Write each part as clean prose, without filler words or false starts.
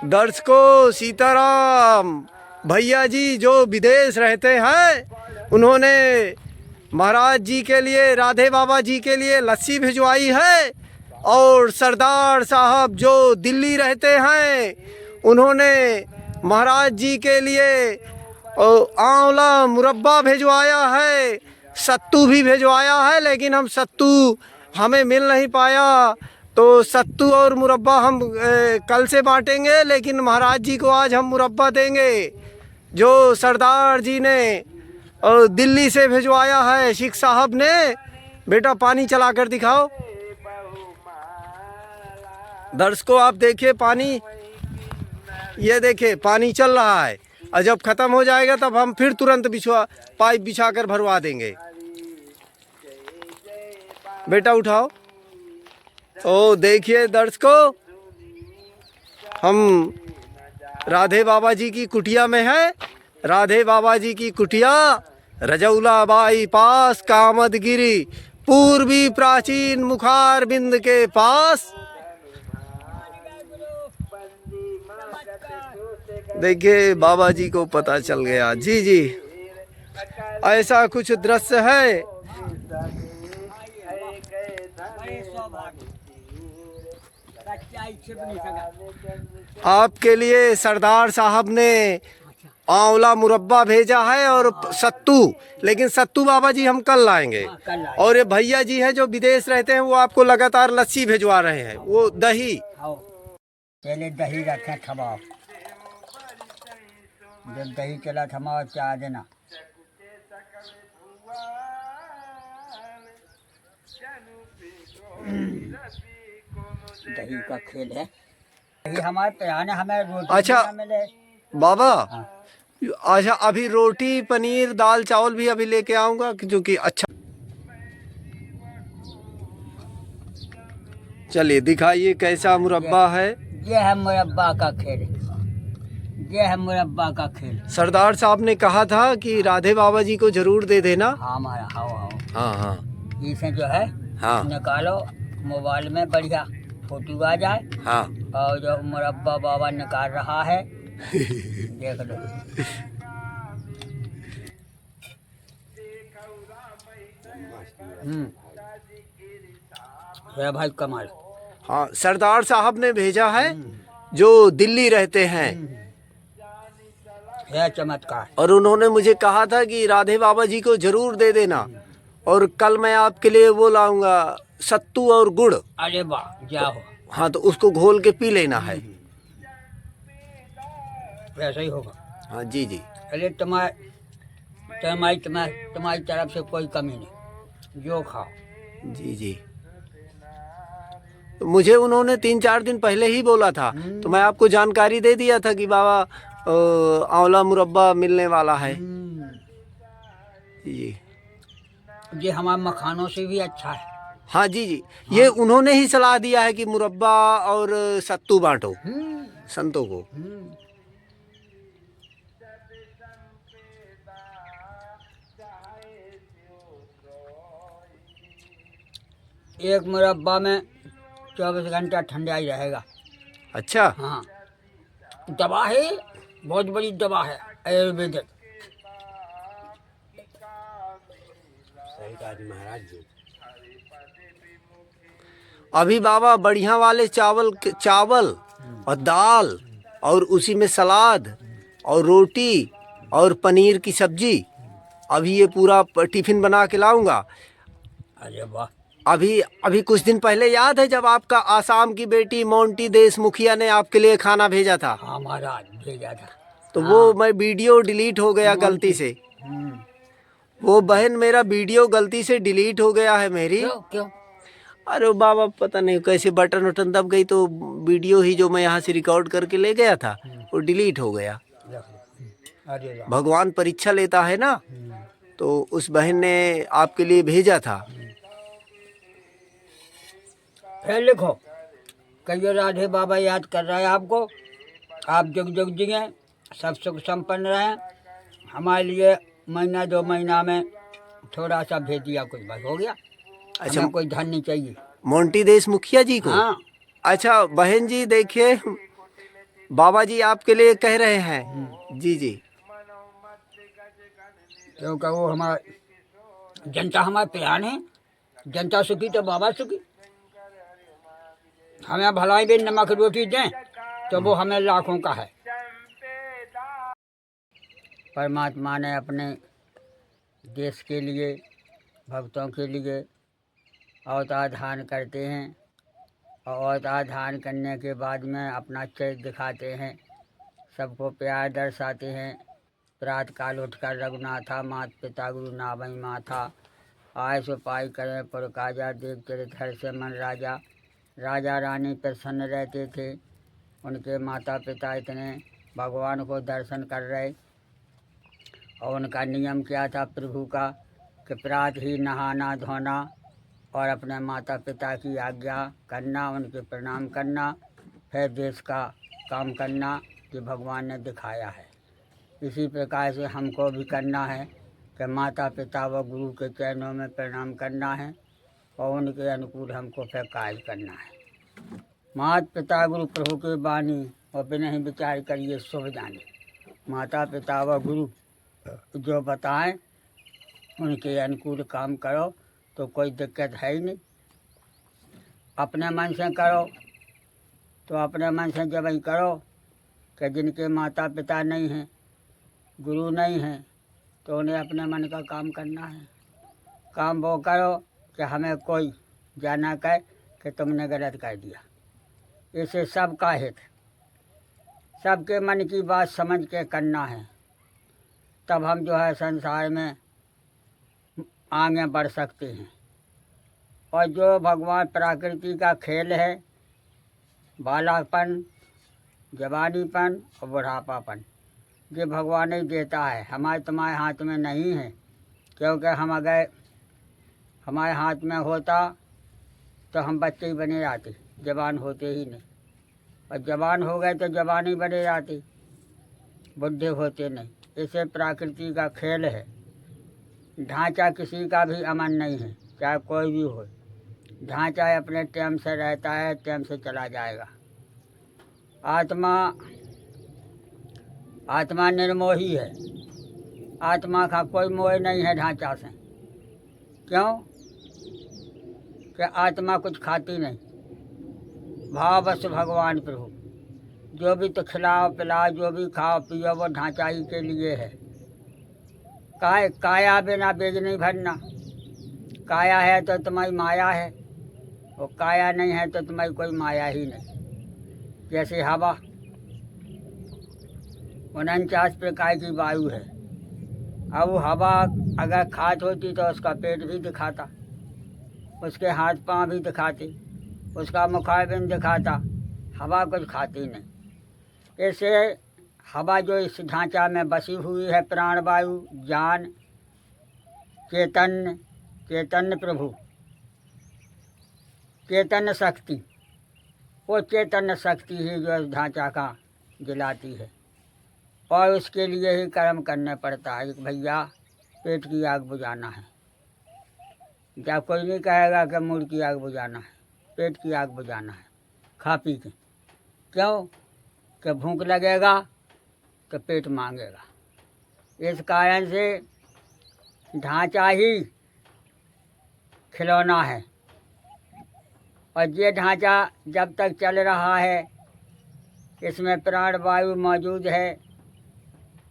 दर्शकों, सीताराम भैया जी जो विदेश रहते हैं, उन्होंने महाराज जी के लिए, राधे बाबा जी के लिए लस्सी भिजवाई है। और सरदार साहब जो दिल्ली रहते हैं, उन्होंने महाराज जी के लिए आंवला मुरब्बा भिजवाया है, सत्तू भी भिजवाया है, लेकिन हम सत्तू हमें मिल नहीं पाया, तो सत्तू और मुरब्बा हम कल से बांटेंगे, लेकिन महाराज जी को आज हम मुरब्बा देंगे जो सरदार जी ने और दिल्ली से भिजवाया है शेख साहब ने। बेटा पानी चला कर दिखाओ। दर्शकों आप देखिए पानी, ये देखिए पानी चल रहा है, और जब ख़त्म हो जाएगा तब हम फिर तुरंत पाइप बिछा कर भरवा देंगे। बेटा उठाओ। ओ देखिए दर्शकों, हम राधे बाबा जी की कुटिया में है। राधे बाबा जी की कुटिया रजौला बाई पास, कामदगिरी, पूर्वी प्राचीन मुखार बिंद के पास। देखिए बाबा जी को पता चल गया। जी जी, ऐसा कुछ दृश्य है। आपके लिए सरदार साहब ने आंवला मुरब्बा भेजा है और सत्तू, लेकिन सत्तू बाबा जी हम कल लाएंगे। और ये भैया जी हैं जो विदेश रहते हैं, वो आपको लगातार लस्सी भिजवा रहे हैं। वो दही, पहले दही रखे थमाओ, जब दही चला थमाओ चाह देना। दही का खेल है, दही हमारे पिराने हमें रोटी। अच्छा बाबा, हाँ। अच्छा अभी रोटी पनीर दाल चावल भी अभी लेके आऊँगा, क्योंकि अच्छा। चलिए दिखाइए कैसा मुरब्बा है। ये है मुरब्बा का खेल, ये है मुरब्बा का खेल। सरदार साहब ने कहा था कि राधे बाबा जी को जरूर दे देना। हाँ हमारा, हाँ हाँ हाँ, इसे जो है हाँ निकालो मोबाइल में, बढ़िया फोटो आ जाए। हाँ, और जो मुरब्बा बाबा निकाल रहा है देख लो। है भाई कमाल। हाँ सरदार साहब ने भेजा है जो दिल्ली रहते हैं, है चमत्कार। और उन्होंने मुझे कहा था कि राधे बाबा जी को जरूर दे देना, और कल मैं आपके लिए वो लाऊंगा सत्तू और गुड़। अरे वाह, जाओ। हाँ तो उसको घोल के पी लेना है। ऐसा ही होगा। हाँ जी जी। अरे तुम्हारी तरफ से कोई कमी नहीं, जो खाओ। जी जी, मुझे उन्होंने 3-4 दिन पहले ही बोला था, तो मैं आपको जानकारी दे दिया था कि बाबा आंवला मुरब्बा मिलने वाला है। जी, ये हमारे मखानों से भी अच्छा है। हाँ जी जी, ये उन्होंने ही सलाह दिया है कि मुरब्बा और सत्तू बांटो संतों को। एक मुरब्बा में 24 घंटा ठंडा ही रहेगा। अच्छा हाँ, दवा है, बहुत बड़ी दवा है, आयुर्वेदिक। सही कहा जी महाराज जी। अभी बाबा बढ़िया वाले चावल और दाल, और उसी में सलाद और रोटी और पनीर की सब्जी, अभी ये पूरा टिफिन बना के लाऊंगा। अरे वाह। अभी कुछ दिन पहले याद है जब आपका आसाम की बेटी मोंटी देश मुखिया ने आपके लिए खाना भेजा था? हाँ महाराज, भेजा था। तो वो मैं वीडियो डिलीट हो गया गलती से। वो बहन मेरा वीडियो गलती से डिलीट हो गया है मेरी। क्यों? अरे बाबा पता नहीं कैसे बटन वटन दब गई, तो वीडियो ही जो मैं यहाँ से रिकॉर्ड करके ले गया था वो डिलीट हो गया। अरे भगवान परीक्षा लेता है ना, तो उस बहन ने आपके लिए भेजा था। फिर लिखो, कहियो राधे बाबा याद कर रहा है आपको, आप जुग जुग जिए, सब सुख संपन्न रहें। हमारे लिए महीना 2 महीना में थोड़ा सा भेज दिया, कुछ बस हो गया। अच्छा, कोई धन नहीं चाहिए। मोंटी देश मुखिया जी को? हाँ। अच्छा बहन जी देखिए, बाबा जी आपके लिए कह रहे हैं। जी जी। क्योंकि वो हमारा जनता हमारे प्यार है। जनता सुखी तो बाबा सुखी। हमें भलाई भी नमक रोटी दें तो वो हमें लाखों का है। परमात्मा ने अपने देश के लिए, भक्तों के लिए अवतार धारण करते हैं और अवतार धारण करने के बाद में अपना चरित्र दिखाते हैं, सबको प्यार दर्शाते हैं। प्रातः काल उठकर रघुनाथा मात पिता गुरु नावई माथा, आय सो पाई करें पुर काजा, देव चरित हर से मन राजा। राजा रानी प्रसन्न रहते थे, उनके माता पिता इतने भगवान को दर्शन कर रहे। और उनका नियम क्या था प्रभु का कि प्रातः ही नहाना धोना और अपने माता पिता की आज्ञा करना, उनके प्रणाम करना, फिर देश का काम करना, कि भगवान ने दिखाया है। इसी प्रकार से हमको भी करना है कि माता पिता व गुरु के चरणों में प्रणाम करना है और उनके अनुकूल हमको फिर कार्य करना है। माता पिता गुरु प्रभु के बानी और बिना ही विचार करिए शुभ जाने। माता पिता व गुरु जो बताएं उनके अनुकूल काम करो तो कोई दिक्कत है ही नहीं। अपने मन से करो तो अपने मन से जब ही करो कि जिनके माता पिता नहीं हैं, गुरु नहीं हैं, तो उन्हें अपने मन का काम करना है। काम वो करो कि हमें कोई जाना कहे कि तुमने गलत कर दिया। इससे सबका हित, सबके मन की बात समझ के करना है, तब हम जो है संसार में आगे बढ़ सकते हैं। और जो भगवान प्रकृति का खेल है, बालापन, जवानीपन और बुढ़ापापन, ये भगवान ही देता है, हमारे तुम्हारे हाथ में नहीं है। क्योंकि हम अगर हमारे हाथ में होता तो हम बच्चे ही बने जाते, जवान होते ही नहीं। और जवान हो गए तो जवान ही बने जाते, बुढ़े होते नहीं। इसे प्रकृति का खेल है। ढांचा किसी का भी अमन नहीं है, चाहे कोई भी हो। ढांचा अपने टाइम से रहता है, टाइम से चला जाएगा। आत्मा निर्मोही है। आत्मा का कोई मोह नहीं है ढांचा से। क्यों? कि आत्मा कुछ खाती नहीं। भाव बस भगवान प्रभु, जो भी तो खिलाओ पिलाओ, जो भी खाओ पियो, वो ढांचा ही के लिए है। काया बिना बेज नहीं भरना। काया है तो तुम्हारी माया है, और काया नहीं है तो तुम्हारी कोई माया ही नहीं। जैसे हवा 49 प्रकार की वायु है। अब वो हवा अगर खात होती तो उसका पेट भी दिखाता, उसके हाथ पांव भी दिखाते, उसका मुखारबिंद दिखाता। हवा कुछ खाती नहीं। ऐसे हवा जो इस ढांचा में बसी हुई है, प्राण वायु, ज्ञान, चैतन्य प्रभु, चैतन्य शक्ति, वो चैतन्य शक्ति ही जो इस ढांचा का जलाती है। और उसके लिए ही कर्म करने पड़ता है कि भैया पेट की आग बुझाना है। जब कोई नहीं कहेगा कि मूड की आग बुझाना है, पेट की आग बुझाना है खा पी के। क्यों? कि भूख लगेगा तो पेट मांगेगा। इस कारण से ढांचा ही खिलौना है। और ये ढांचा जब तक चल रहा है, इसमें प्राण वायु मौजूद है।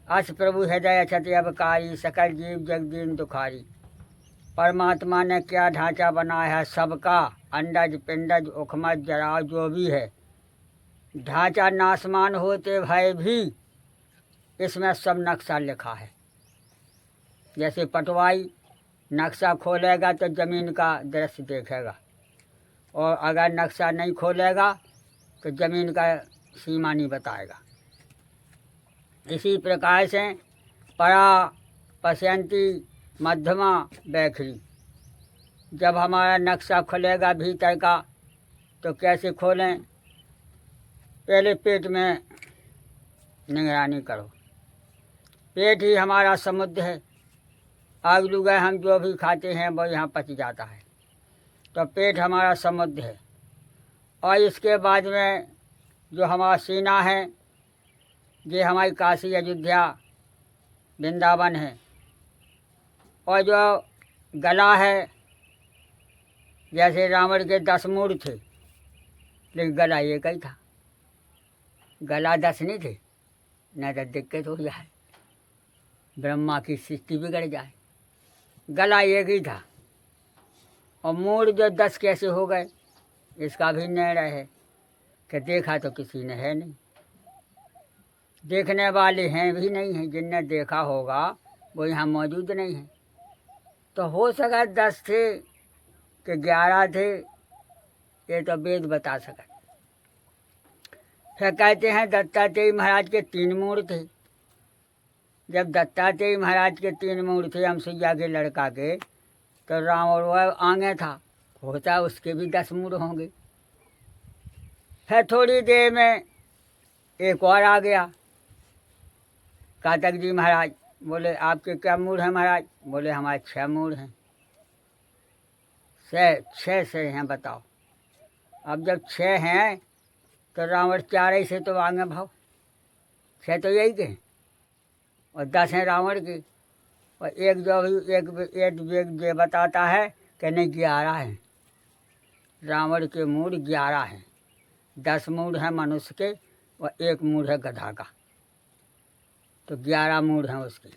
अस प्रभु हृदय अछति अबकारी, सकल जीव जगदीन दुखारी। परमात्मा ने क्या ढांचा बनाया है सबका, अंडज पिंडज उखमज जराव जो भी है। ढांचा नासमान होते भय भी इसमें सब नक्शा लिखा है। जैसे पटवाई नक्शा खोलेगा तो ज़मीन का दृश्य देखेगा, और अगर नक्शा नहीं खोलेगा तो ज़मीन का सीमा नहीं बताएगा। इसी प्रकार से परा पश्यंती मध्यमा बैखरी, जब हमारा नक्शा खुलेगा भीतर का तो कैसे खोलें? पहले पेट में निगरानी करो। पेट ही हमारा समुद्र है। आग लुगाए हम जो भी खाते हैं वो यहाँ पच जाता है, तो पेट हमारा समुद्र है। और इसके बाद में जो हमारा सीना है ये हमारी काशी अयोध्या वृंदावन है। और जो गला है, जैसे रावण के 10 मूड थे, लेकिन गला एक ही था। गला 10 नहीं थे, न तो दिक्कत हो जाए, ब्रह्मा की सृष्टि बिगड़ जाए। गला एक ही था। और मूड जो 10 कैसे हो गए, इसका भी निर्णय है कि देखा तो किसी ने है नहीं, देखने वाले हैं भी नहीं हैं। जिनने देखा होगा वो यहाँ मौजूद नहीं है। तो हो सका 10 थे कि 11 थे, ये तो वेद बता सका। फिर कहते हैं दत्तात्रेय महाराज के 3 मूड थे। जब दत्तात्रेय महाराज के 3 मूड थे अमसैया के लड़का के, तो रावण वह आगे था, होता उसके भी 10 मूड होंगे। फिर थोड़ी देर में एक और आ गया, कातक जी महाराज। बोले आपके क्या मूड है महाराज? बोले हमारे 6 मूड हैं। 6 से हैं, बताओ। अब जब 6 हैं तो रावण 4 ही से तो आगे भाव, 6 तो यही के, और 10 हैं रावण के। और एक जो भी एक ये बताता है कि नहीं 11 हैं। रावण के मूड 11 हैं। 10 मूड है मनुष्य के और 1 मूड है गधा का, तो 11 मूड हैं उसके।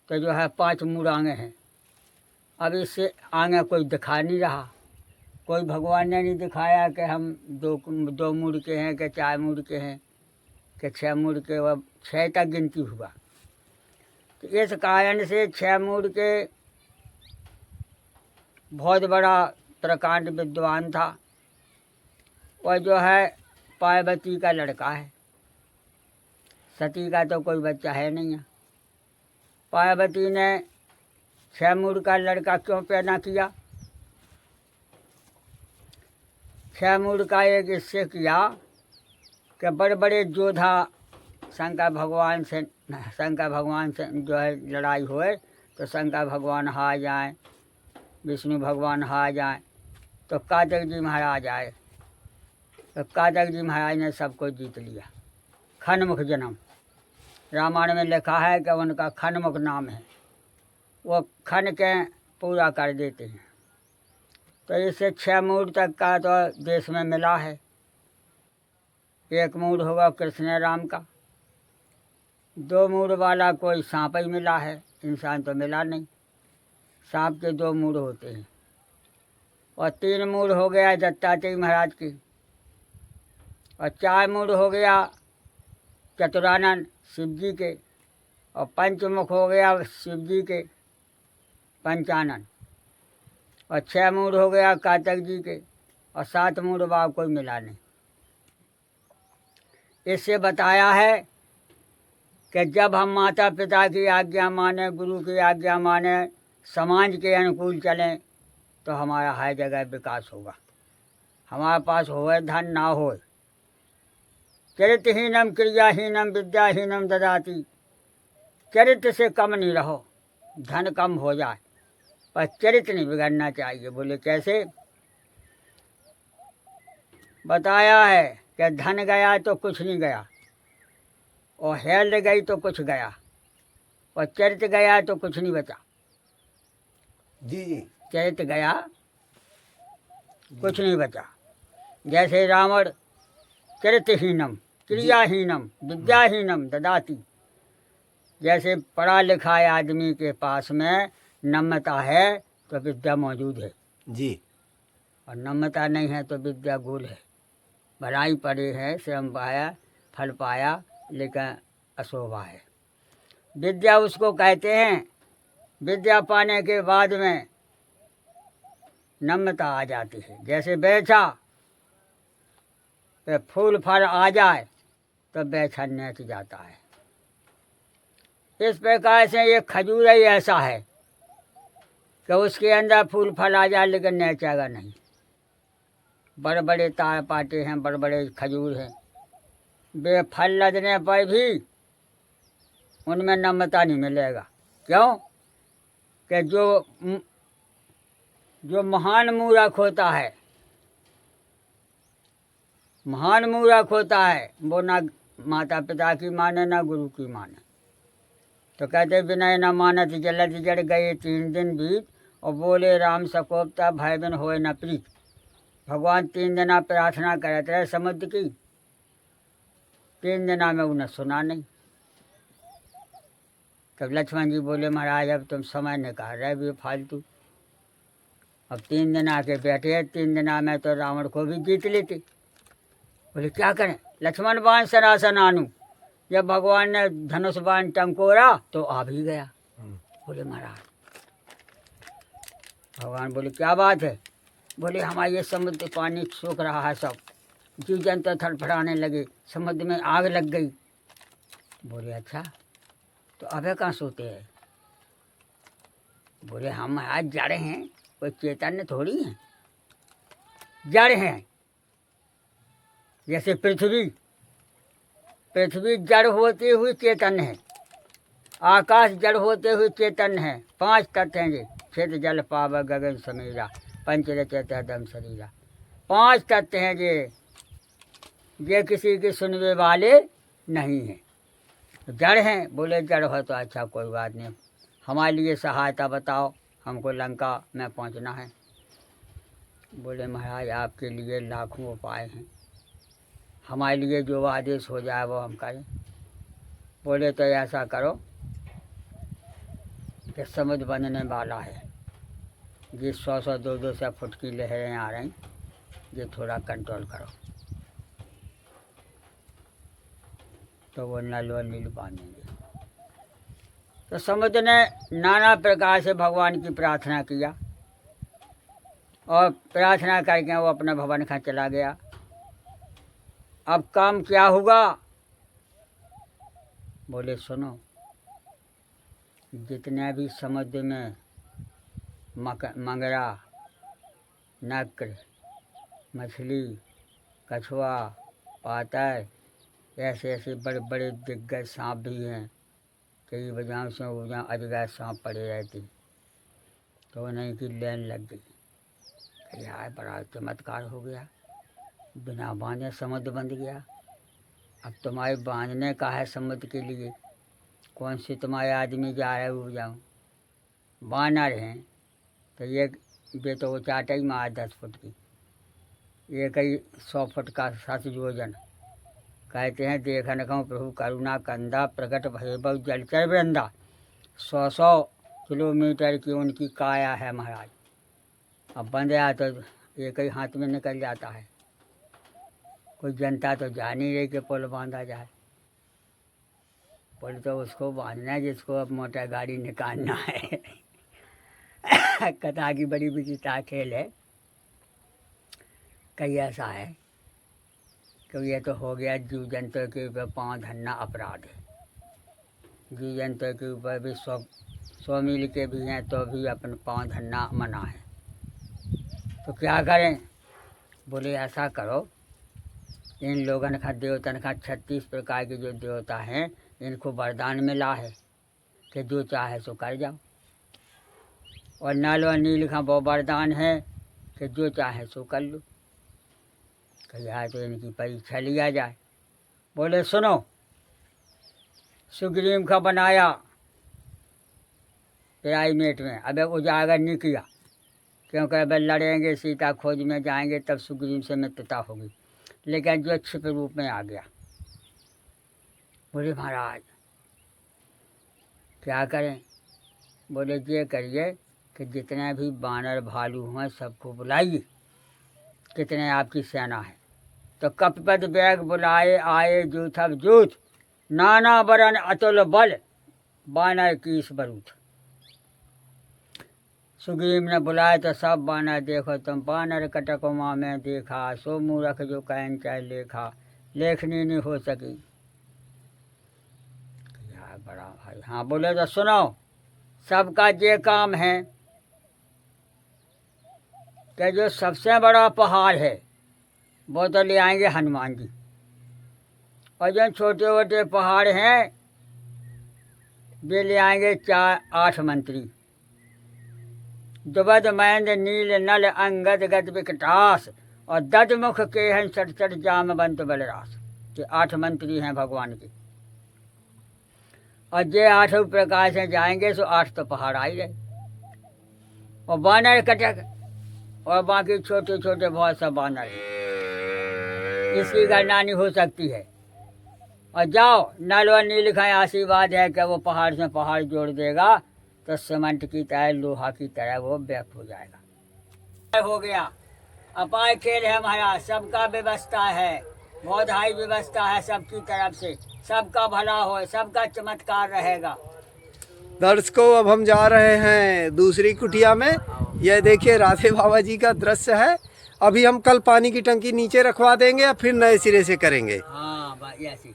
तो जो है 5 मूड आगे हैं। अब इससे आगे कोई दिखा नहीं रहा, कोई भगवान ने नहीं दिखाया कि हम 2 मूड के हैं, कि 4 मूड के हैं, कि 6 मूड के। वह 6 तक गिनती हुआ। तो इस कारण से 6 मूड के बहुत बड़ा प्रकांड विद्वान था। और जो है पार्वती का लड़का है, सती का तो कोई बच्चा है नहीं है। पार्वती ने 6 मूड का लड़का क्यों पैदा किया? 6 मूड का एक इससे किया कि बड़े बड़े योद्धा शंकर भगवान से जो है लड़ाई होए, तो शंकर भगवान हार जाए, विष्णु भगवान हार जाए, तो कातक जी महाराज आए। तो कातक जी महाराज ने सबको जीत लिया। खनमुख जन्म रामायण में लिखा है कि उनका खनमुख नाम है। वो खन के पूरा कर देते हैं। तो इससे 6 मूड तक का तो देश में मिला है। 1 मूड होगा कृष्ण राम का, 2 मूड वाला कोई सांप ही मिला है, इंसान तो मिला नहीं। सांप के 2 मूड होते हैं। और 3 मूड हो गया दत्तात्रेय महाराज की, और 4 मूड हो गया चतुरानंद शिव जी के, और 5 मुख हो गया शिव जी के पंचानन, और 6 मूड हो गया कातक जी के, और 7 मूड बाब कोई मिला नहीं। इससे बताया है कि जब हम माता पिता की आज्ञा माने, गुरु की आज्ञा माने, समाज के अनुकूल चलें, तो हमारा हर जगह विकास होगा। हमारे पास होए धन ना होए, चरित्रहीनम क्रियाहीनम विद्याहीनम ददाति। चरित्र से कम नहीं रहो, धन कम हो जाए पर चरित्र नहीं बिगड़ना चाहिए। बोले कैसे? बताया है कि धन गया तो कुछ नहीं गया, और हेल्थ गई तो कुछ गया, और चरित्र गया तो कुछ नहीं बचा। जी जी। चरित्र गया कुछ नहीं बचा। जैसे रावण चरित्रहीनम क्रियाहीनम विद्याहीनम ददाति। जैसे पढ़ा लिखा आदमी के पास में नम्रता है तो विद्या मौजूद है जी, और नम्रता नहीं है तो विद्या गुल है। भलाई पड़े है, श्रम पाया, फल पाया, लेकिन अशोभा है। विद्या उसको कहते हैं, विद्या पाने के बाद में नम्रता आ जाती है। जैसे बेचा तो फूल फल आ जाए तो बेचा नेच जाता है। इस प्रकार से ये खजूर ही ऐसा है कि उसके अंदर फूल फल आ जाए लेकिन नेचेगा नहीं। बड़े बड़े तार पाटे हैं, बड़े बड़े खजूर हैं, बेफल लदने पर भी उनमें नम्रता नहीं मिलेगा। क्यों? कि जो महान मूर्ख होता है, महान मूर्ख होता है, वो ना माता पिता की माने ना गुरु की माने। तो कहते विनय न मानत जलत जड़ गए 3 दिन बीत, और बोले राम सकोपता भय बिन होए न प्रीत। भगवान 3 दिना प्रार्थना करते रहे समुद्र की, 3 दिना में उन्हें सुना नहीं। तब लक्ष्मण जी बोले महाराज अब तुम समय निकाल रहे भी फालतू, अब 3 दिन आके बैठे, 3 दिना में तो रावण को भी जीत लेते। बोले क्या करें लक्ष्मण बाण सरासन आनू, जब भगवान ने धनुष बाण टंकोरा तो आ भी गया। बोले महाराज, भगवान बोले क्या बात है? बोले हमारा ये समुद्र पानी सूख रहा है, सब जीव जंतु थड़फड़ाने लगे, समुद्र में आग लग गई। बोले अच्छा, तो अबे कहाँ सोते हैं? बोले हम आज जड़ हैं, कोई चैतन्य थोड़ी है, जड़ हैं। जैसे पृथ्वी जड़ होते हुए चैतन्य है, आकाश जड़ होते हुए चैतन्य है। 5 तत्व हैं ये, क्षेत्र जल पाव गगन समीरा, पंच रचत दम शरीरा। 5 तत्व हैं ये किसी के सुनने वाले नहीं हैं, जड़ हैं। बोले जड़ हो तो अच्छा कोई बात नहीं, हमारे लिए सहायता बताओ, हमको लंका में पहुंचना है। बोले महाराज आपके लिए लाखों उपाय हैं, हमारे लिए जो आदेश हो जाए वो हम करें। बोले तो ऐसा करो कि समुद्र बनने वाला है, ये 100 200 फुट की लहरें आ रही, ये थोड़ा कंट्रोल करो। तो वो नल व नील बांधेंगे। तो समुद्र ने नाना प्रकार से भगवान की प्रार्थना किया, और प्रार्थना करके वो अपने भवन का चला गया। अब काम क्या हुआ? बोले सुनो, जितने भी समुद्र में मंगरा, नक्र, मछली, कछुआ, पातर, ऐसे ऐसे बड़े बड़े दिग्गज सांप भी हैं, कई वजहों से वजह अजगर सांप पड़े रहती, तो उन्हीं की लाइन लग गई। यार बड़ा चमत्कार हो गया, बिना बांधे समुद्र बंध गया। अब तुम्हारे बांधने का है समुद्र के लिए, कौन से तुम्हारे आदमी जा रहे हो जाऊँ, बानर हैं, तो ये तो वो चाटा ही मार 10 फुट की, ये कई 100 फुट का 7 योजन। कहते हैं देखन कहूँ प्रभु करुणा कंधा, प्रकट भय बहु जलचर वृंदा। 100 किलोमीटर की उनकी काया है महाराज। अब बंधया तो एक ही हाथ में निकल जाता है, कोई जनता तो जा नहीं रही कि पुल बांधा जाए। पुल तो उसको बांधना है जिसको अब मोटर गाड़ी निकालना है। कथा की बड़ी विचित्र खेल है। कई ऐसा है कि ये तो हो गया जीव जंतु के ऊपर पाँव धरना अपराध है। जीव जंतु के ऊपर भी 100 मील के भी हैं तो भी अपन पाँव धरना मना है। तो क्या करें? बोले ऐसा करो, इन लोगन का देवतन का 36 प्रकार के जो देवता हैं, इनको वरदान मिला है कि जो चाहे सो कर जाओ, और नल और नील का वो वरदान है कि जो चाहे सो कर लो। कहा तो इनकी परीक्षा लिया जाए। बोले सुनो, सुग्रीव का बनाया प्राइमेट में, अब उजागर नहीं किया, क्योंकि अब लड़ेंगे, सीता खोज में जाएंगे, तब सुग्रीव से मित्रता होगी, लेकिन जो छिप रूप में आ गया। बोले महाराज क्या करें? बोले ये करिए कि जितने भी बानर भालू हैं सबको बुलाइए, कितने आपकी सेना है। तो कपपद बैग बुलाए आए जूथब जूथ, नाना बरन अतुल बल, बानर की इस बरूथ। सुग्रीव ने बुलाए तो सब बानर, देखो तुम बानर कटकुमा में देखा, सो मूरख जो कहन चाहे लेखा, लेखनी नहीं हो सकी। यार बड़ा भाई, हाँ बोले तो सुनो, सबका ये काम है कि जो सबसे बड़ा पहाड़ है वो तो ले आएंगे हनुमान जी, और जो छोटे छोटे पहाड़ हैं वे ले आएंगे 8 मंत्री, द्रुपद महेंद्र नील नल अंगद गद विकटास, और ददमुख के हैं 67 जामवंत बलरास। के 8 मंत्री हैं भगवान के। और जे 8 प्रकार से जाएंगे सो 8 तो पहाड़ आ ही गए, और बानर कटक, और बाकी छोटे छोटे बहुत सा बानर हैं। इसकी गणना नहीं हो सकती है। और जाओ, नल और नील का आशीर्वाद है कि वो पहाड़ से पहाड़ जोड़ देगा, तो सीमेंट की तरह, लोहा की तरह वो व्यक्त हो जाएगा। हो गया, अपाय खेल है महाराज, सबका व्यवस्था है, बहुत हाई व्यवस्था है सबकी तरफ से, सबका भला हो, सबका चमत्कार रहेगा। दर्शकों, अब हम जा रहे हैं दूसरी कुटिया में। यह देखिए राधे बाबा जी का दृश्य है। अभी हम कल पानी की टंकी नीचे रखवा देंगे या फिर नए सिरे से करेंगे।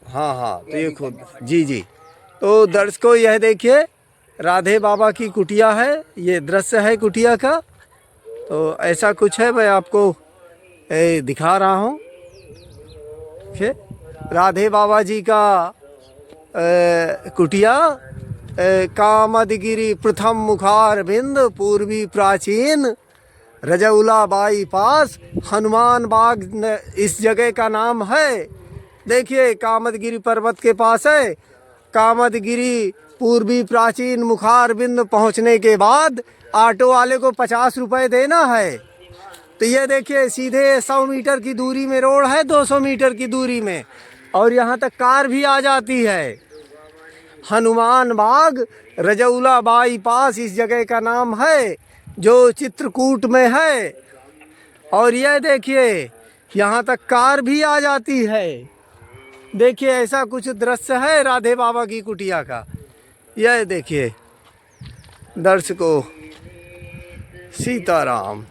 हाँ, तो ये खुद जी। तो दर्शकों, यह देखिए राधे बाबा की कुटिया है, ये दृश्य है कुटिया का। तो ऐसा कुछ है, मैं आपको दिखा रहा हूँ। राधे बाबा जी का कुटिया, कामदगिरी प्रथम मुखार बिंद पूर्वी प्राचीन, रजौला बाई पास, हनुमान बाग इस जगह का नाम है। देखिए कामदगिरी पर्वत के पास है। कामदगिरी पूर्वी प्राचीन मुखार बिंद पहुंचने के बाद ऑटो वाले को 50 रुपये देना है। तो ये देखिए सीधे 100 मीटर की दूरी में रोड है, 200 मीटर की दूरी में, और यहाँ तक कार भी आ जाती है। हनुमान बाग, रजौला बाई पास इस जगह का नाम है, जो चित्रकूट में है। और यह देखिए यहाँ तक कार भी आ जाती है। देखिए ऐसा कुछ दृश्य है राधे बाबा की कुटिया का। यह देखिए दर्शकों, सीताराम।